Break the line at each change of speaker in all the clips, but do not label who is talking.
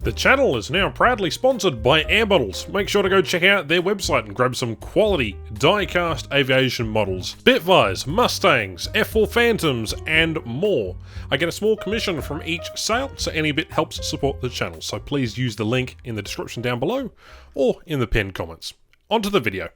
The channel is now proudly sponsored by Air Models. Make sure to go check out their website and grab some quality die-cast aviation models. Spitfires, Mustangs, F4 Phantoms, and more. I get a small commission from each sale, so any bit helps support the channel. So please use the link in the description down below, or in the pinned comments. On to the video.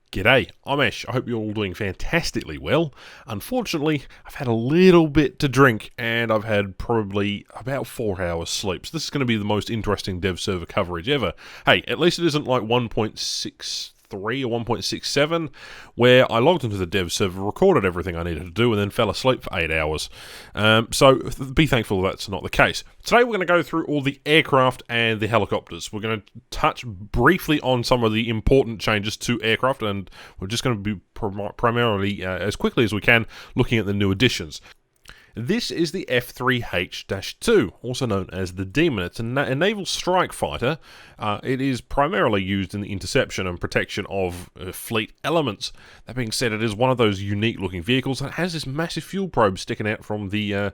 G'day, I'm Ash. I hope you're all doing fantastically well. Unfortunately, I've had a little bit to drink and I've had probably about 4 hours sleep. So this is going to be the most interesting dev server coverage ever. Hey, at least it isn't like 1.63 or 1.67 where I logged into the dev server, recorded everything I needed to do and then fell asleep for 8 hours. So be thankful that's not the case. Today we're going to go through all the aircraft and the helicopters. We're going to touch briefly on some of the important changes to aircraft, and we're just going to be primarily, as quickly as we can, looking at the new additions. This is the F3H-2, also known as the Demon. It's a naval strike fighter. It is primarily used in the interception and protection of fleet elements. That being said, it is one of those unique-looking vehicles that has this massive fuel probe sticking out from the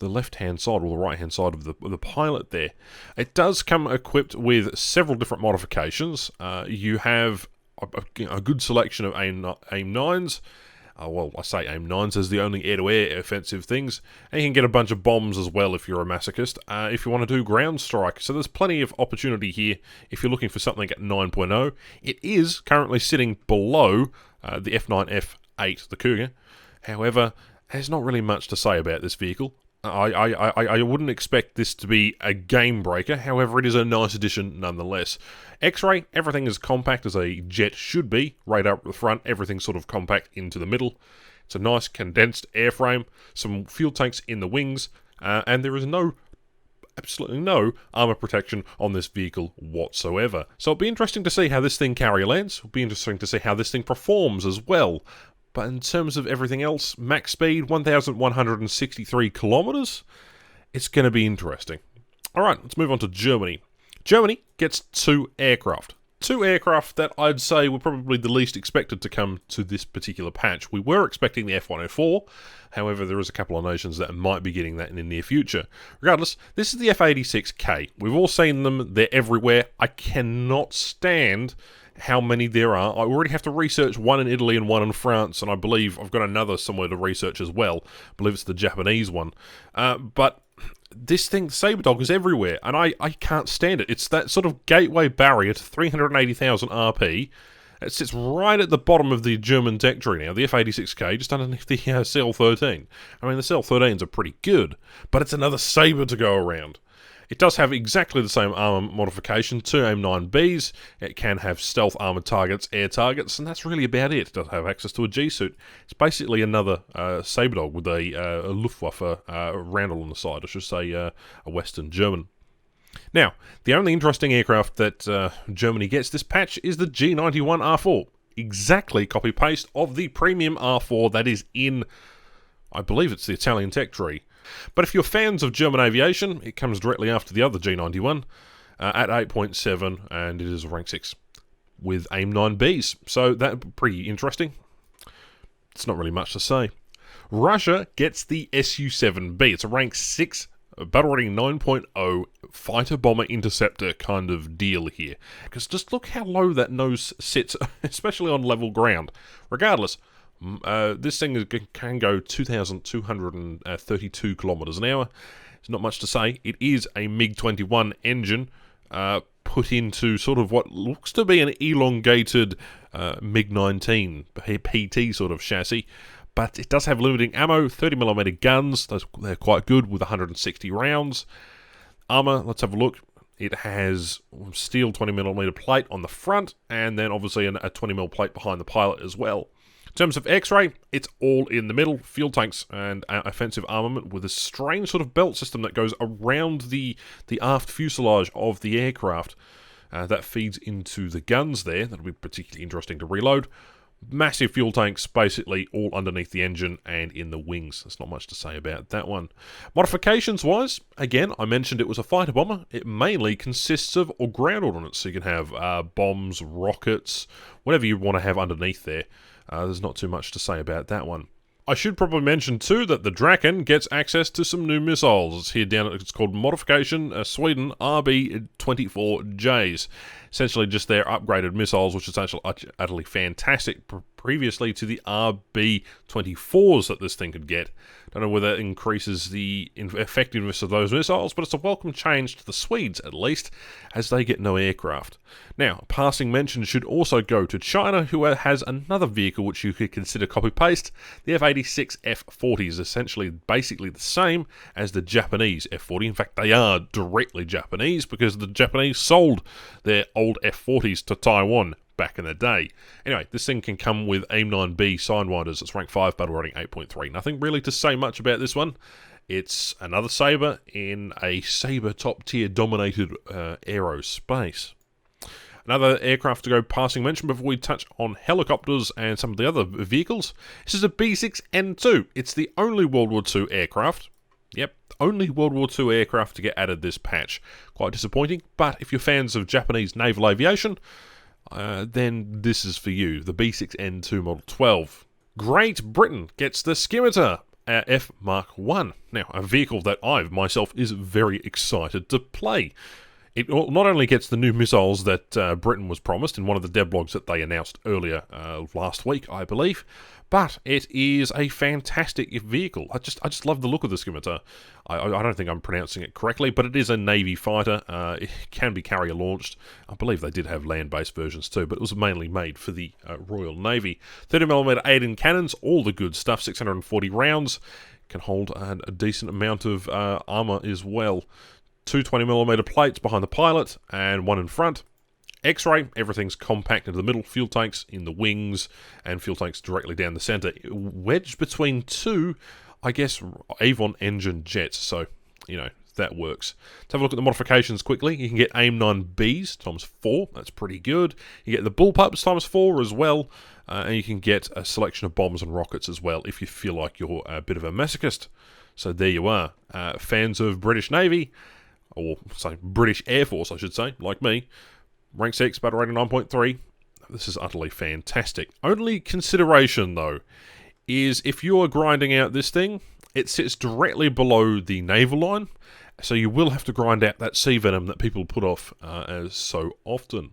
left-hand side or the right-hand side of the pilot there. It does come equipped with several different modifications. You have a good selection of AIM-9s. Well, I say AIM-9s as the only air-to-air offensive things, and you can get a bunch of bombs as well if you're a masochist, if you want to do ground strike. So there's plenty of opportunity here if you're looking for something at 9.0. It is currently sitting below the F9 F8, the Cougar. However, there's not really much to say about this vehicle. I wouldn't expect this to be a game breaker, however it is a nice addition nonetheless. X-ray, everything is compact as a jet should be, radar up the front, everything's sort of compact into the middle. It's a nice condensed airframe, some fuel tanks in the wings, and there is absolutely no armor protection on this vehicle whatsoever. So it'll be interesting to see how this thing carry lands, it'll be interesting to see how this thing performs as well. But in terms of everything else, max speed, 1,163 kilometers. It's going to be interesting. Alright, let's move on to Germany. Germany gets 2 aircraft. 2 aircraft that I'd say were probably the least expected to come to this particular patch. We were expecting the F104, however there is a couple of nations that might be getting that in the near future. Regardless, this is the F86K. We've all seen them, they're everywhere. I cannot stand how many there are. I already have to research one in Italy and one in France, and I believe I've got another somewhere to research as well. I believe it's the Japanese one. But this thing, Saberdog, is everywhere, and I can't stand it. It's that sort of gateway barrier to 380,000 RP. It sits right at the bottom of the German deck tree now, the F86K, just underneath the CL13. I mean, the CL13s are pretty good, but it's another Sabre to go around. It does have exactly the same armor modification, 2 AIM-9Bs, it can have stealth armored targets, air targets, and that's really about it. It does have access to a G-suit. It's basically another Saberdog with a Luftwaffe roundel on the side, I should say a Western German. Now, the only interesting aircraft that Germany gets this patch is the G91R4. Exactly copy-paste of the premium R4 that is in, I believe it's the Italian tech tree. But if you're fans of German aviation, it comes directly after the other G91 at 8.7, and it is rank 6 with AIM-9Bs. So that's pretty interesting. It's not really much to say. Russia gets the Su-7B. It's a rank 6 battle rating 9.0 fighter bomber interceptor kind of deal here. Because just look how low that nose sits, especially on level ground. Regardless, this thing can go 2,232 kilometers an hour. There's not much to say. It is a MiG-21 engine put into sort of what looks to be an elongated MiG-19 PT sort of chassis. But it does have limiting ammo, 30mm guns. They're quite good with 160 rounds. Armor, let's have a look. It has steel 20mm plate on the front, and then obviously a 20mm plate behind the pilot as well. In terms of X-ray, it's all in the middle, fuel tanks and offensive armament with a strange sort of belt system that goes around the aft fuselage of the aircraft. That feeds into the guns there. That'll be particularly interesting to reload. Massive fuel tanks basically all underneath the engine and in the wings. There's not much to say about that one. Modifications wise, again, I mentioned it was a fighter bomber. It mainly consists of ground ordnance. So you can have bombs, rockets, whatever you want to have underneath there. There's not too much to say about that one. I should probably mention too that the Draken gets access to some new missiles. It's here down. It's called Modification Sweden RB-24Js. Essentially, just their upgraded missiles, which is actually utterly fantastic. Previously to the RB-24s that this thing could get. Don't know whether it increases the effectiveness of those missiles, but it's a welcome change to the Swedes, at least, as they get no aircraft. Now, a passing mention should also go to China, who has another vehicle which you could consider copy-paste. The F-86 F-40 is essentially basically the same as the Japanese F-40. In fact, they are directly Japanese, because the Japanese sold their old F-40s to Taiwan back in the day. Anyway, this thing can come with AIM-9B Sidewinders. It's rank 5, battle rating 8.3. Nothing really to say much about this one. It's another Sabre in a Sabre top-tier dominated aerospace. Another aircraft to go passing mention before we touch on helicopters and some of the other vehicles. This is a B6N2. It's the only World War II aircraft. Yep, only World War II aircraft to get added this patch. Quite disappointing, but if you're fans of Japanese naval aviation, then this is for you, the B6N2 Model 12. Great Britain gets the Scimitar F.1. Now, a vehicle that I, myself, is very excited to play. It not only gets the new missiles that Britain was promised in one of the devlogs that they announced earlier last week, I believe, but it is a fantastic vehicle. I just love the look of the Scimitar. I don't think I'm pronouncing it correctly, but it is a Navy fighter. It can be carrier launched. I believe they did have land-based versions too, but it was mainly made for the Royal Navy. 30mm Aiden cannons, all the good stuff, 640 rounds. Can hold a decent amount of armour as well. Two 20mm plates behind the pilot and one in front. X-ray, everything's compact into the middle, fuel tanks in the wings, and fuel tanks directly down the centre. Wedged between two, I guess, Avon engine jets, so, you know, that works. Let's have a look at the modifications quickly. You can get AIM-9Bs times 4, that's pretty good. You get the bullpups times 4 as well, and you can get a selection of bombs and rockets as well if you feel like you're a bit of a masochist. So there you are. Fans of British Navy, or say British Air Force, I should say, like me. Rank 6, battle rating 9.3. This is utterly fantastic. Only consideration, though, is if you are grinding out this thing, it sits directly below the naval line, so you will have to grind out that sea venom that people put off as so often.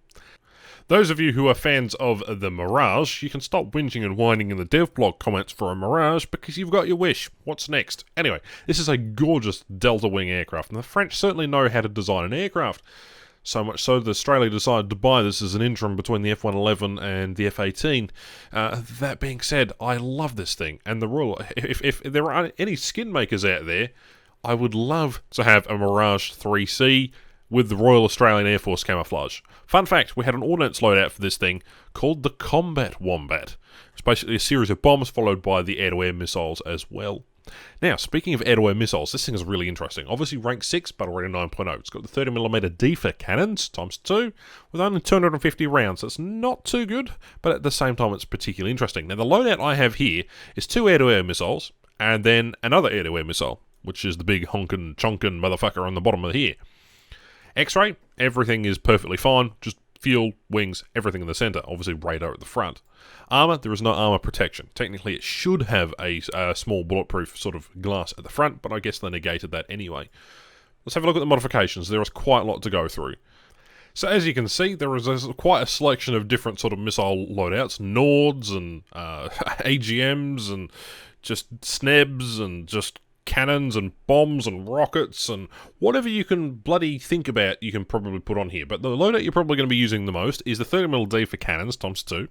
Those of you who are fans of the Mirage, you can stop whinging and whining in the dev blog comments for a Mirage because you've got your wish. What's next? Anyway, this is a gorgeous Delta Wing aircraft, and the French certainly know how to design an aircraft. So much so that Australia decided to buy this as an interim between the F111 and the F18. That being said, I love this thing, and the Royal. If there are any skin makers out there, I would love to have a Mirage 3C with the Royal Australian Air Force camouflage. Fun fact, we had an ordnance loadout for this thing called the Combat Wombat. It's basically a series of bombs followed by the air-to-air missiles as well. Now, speaking of air-to-air missiles, this thing is really interesting. Obviously, rank 6, battle rating 9.0. It's got the 30mm DEFA cannons, times 2, with only 250 rounds. That's not too good, but at the same time, it's particularly interesting. Now, the loadout I have here is 2 air-to-air missiles, and then another air-to-air missile, which is the big honkin' chonkin' motherfucker on the bottom of here. X-ray, everything is perfectly fine, just fuel, wings, everything in the centre, obviously radar at the front. Armour, there is no armour protection. Technically it should have a small bulletproof sort of glass at the front, but I guess they negated that anyway. Let's have a look at the modifications. There is quite a lot to go through. So as you can see, there is quite a selection of different sort of missile loadouts, Nords and AGMs and just Snebs and just cannons and bombs and rockets and whatever you can bloody think about you can probably put on here. But the loadout you're probably going to be using the most is the 30mm for cannons, times 2.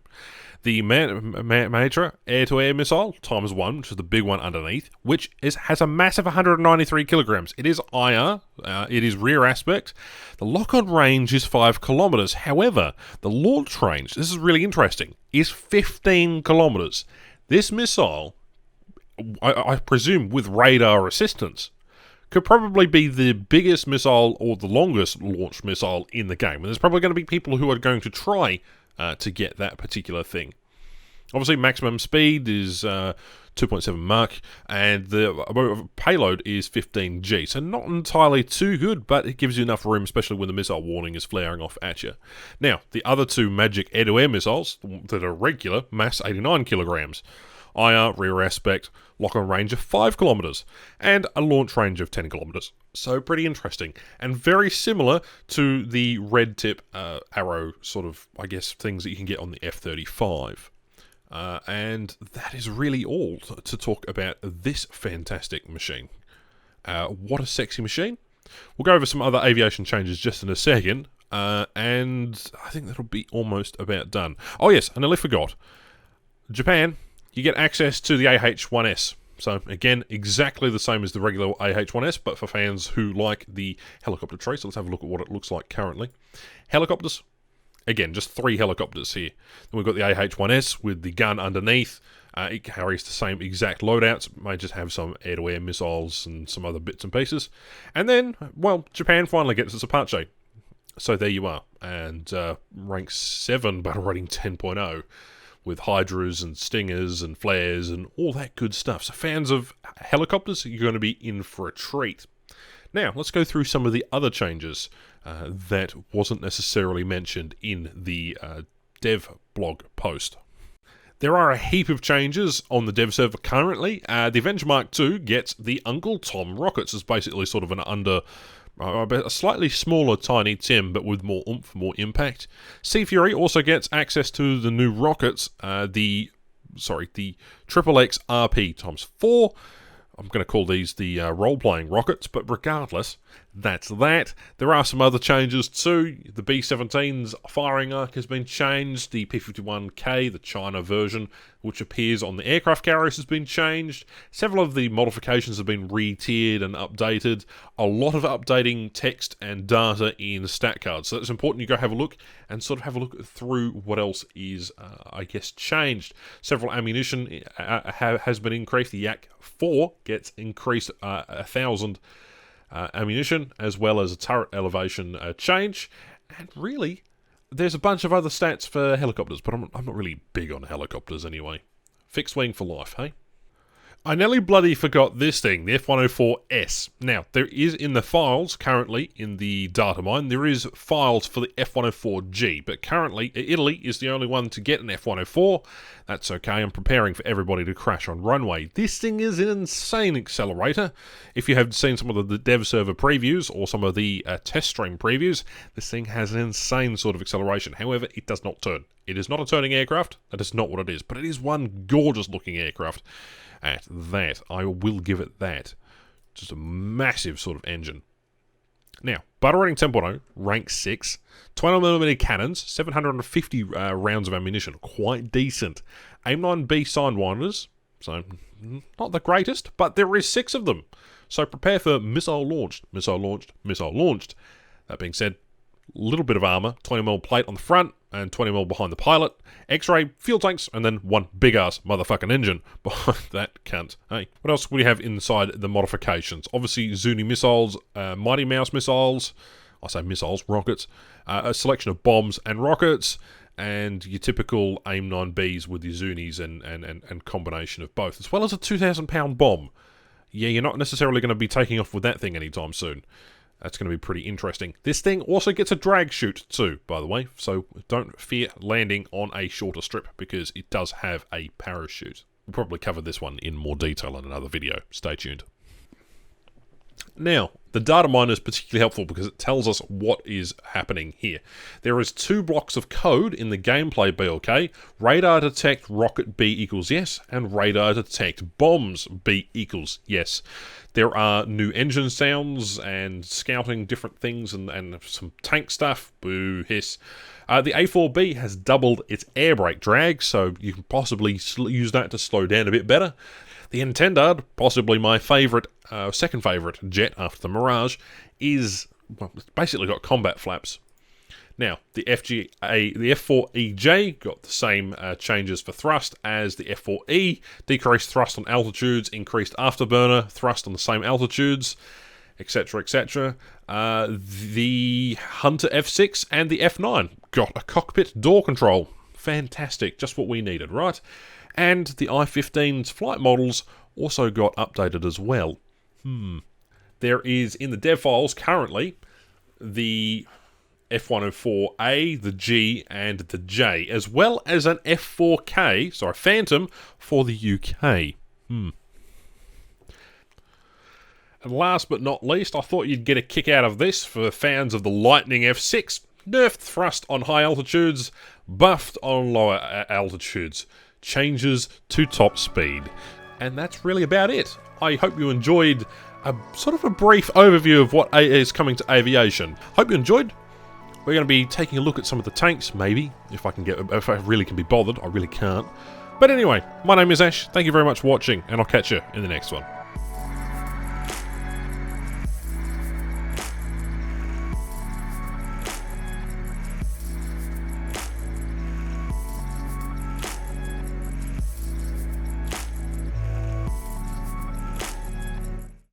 The Major air-to-air missile, times 1, which is the big one underneath, which has a massive 193 kilograms. It is IR, it is rear aspect. The lock-on range is 5 kilometers. However, the launch range, this is really interesting, is 15 kilometers. This missile, I presume with radar assistance, could probably be the biggest missile or the longest launch missile in the game. And there's probably going to be people who are going to try to get that particular thing. Obviously, maximum speed is 2.7 Mach, and the payload is 15G, so not entirely too good, but it gives you enough room, especially when the missile warning is flaring off at you. Now, the other two Magic air-to-air missiles that are regular, mass 89 kilograms. IR, rear aspect, lock-on range of 5 kilometers, and a launch range of 10 kilometers. So pretty interesting, and very similar to the red tip arrow sort of, I guess, things that you can get on the F-35. And that is really all to talk about this fantastic machine. What a sexy machine. We'll go over some other aviation changes just in a second, and I think that'll be almost about done. Oh yes, I nearly forgot. Japan, you get access to the AH-1S. So again, exactly the same as the regular AH-1S, but for fans who like the helicopter tree. So let's have a look at what it looks like currently. Helicopters. Again, just 3 helicopters here. Then we've got the AH-1S with the gun underneath. It carries the same exact loadouts. It may just have some air-to-air missiles and some other bits and pieces. And then, well, Japan finally gets its Apache. So there you are. And rank 7 battle rating 10.0. With Hydras and Stingers and Flares and all that good stuff. So fans of helicopters, you're going to be in for a treat. Now, let's go through some of the other changes that wasn't necessarily mentioned in the dev blog post. There are a heap of changes on the dev server currently. The Avenger Mark II gets the Uncle Tom rockets. It's basically sort of a slightly smaller Tiny Tim, but with more oomph, more impact. Sea Fury also gets access to the new rockets, the XXX RP times 4. I'm going to call these the role-playing rockets, but regardless, that's that. There are some other changes too. The B-17's firing arc has been changed. The P-51K, the China version, which appears on the aircraft carriers, has been changed. Several of the modifications have been re-tiered and updated. A lot of updating text and data in stat cards. So it's important you go have a look and sort of have a look through what else is, I guess, changed. Several ammunition has been increased. The Yak-4 gets increased 1,000 ammunition, as well as a turret elevation change. And really, there's a bunch of other stats for helicopters, but I'm not really big on helicopters anyway. Fixed wing for life, hey? I nearly bloody forgot this thing, the F104S. Now, there is in the files, currently, in the data mine, there is files for the F104G, but currently, Italy is the only one to get an F104. That's okay, I'm preparing for everybody to crash on runway. This thing is an insane accelerator. If you have seen some of the dev server previews, or some of the test stream previews, this thing has an insane sort of acceleration. However, it does not turn. It is not a turning aircraft, that is not what it is, but it is one gorgeous looking aircraft. At that, I will give it that. Just a massive sort of engine. Now, battle rating 10.0, rank 6, 20mm cannons, 750 rounds of ammunition, quite decent. AIM-9B sidewinders, so not the greatest, but there is 6 of them. So prepare for missile launched, missile launched, missile launched. That being said, a little bit of armor, 20mm plate on the front, and 20mm behind the pilot, X-ray, fuel tanks, and then one big-ass motherfucking engine behind that cunt. Hey, what else we have inside the modifications? Obviously, Zuni missiles, Mighty Mouse missiles, I say missiles, rockets, a selection of bombs and rockets, and your typical AIM-9Bs with your Zunis and combination of both, as well as a 2,000-pound bomb. Yeah, you're not necessarily going to be taking off with that thing anytime soon. That's going to be pretty interesting. This thing also gets a drag chute too, by the way, so don't fear landing on a shorter strip because it does have a parachute. We'll probably cover this one in more detail in another video. Stay tuned. Now, the data mine is particularly helpful because it tells us what is happening here. There is 2 blocks of code in the gameplay BLK. Radar detect rocket B equals yes, and radar detect bombs B equals yes. There are new engine sounds and scouting different things and some tank stuff. Boo, hiss. The A4B has doubled its air brake drag, so you can possibly use that to slow down a bit better. The Intendard, possibly my favourite, second favourite jet after the Mirage, is, well, it's basically got combat flaps. Now, the F4EJ got the same changes for thrust as the F4E, decreased thrust on altitudes, increased afterburner, thrust on the same altitudes, etc, etc. The Hunter F6 and the F9 got a cockpit door control. Fantastic, just what we needed, right? And the I-15's flight models also got updated as well. There is, in the dev files currently, the F104A, the G, and the J, as well as an F4K, sorry, Phantom, for the UK. And last but not least, I thought you'd get a kick out of this for fans of the Lightning F6. Nerfed thrust on high altitudes, buffed on lower altitudes, changes to top speed. And that's really about it. I hope you enjoyed a sort of a brief overview of what is coming to Aviation. Hope you enjoyed. We're going to be taking a look at some of the tanks, maybe, if I really can be bothered. I really can't. But anyway, my name is Ash. Thank you very much for watching, and I'll catch you in the next one.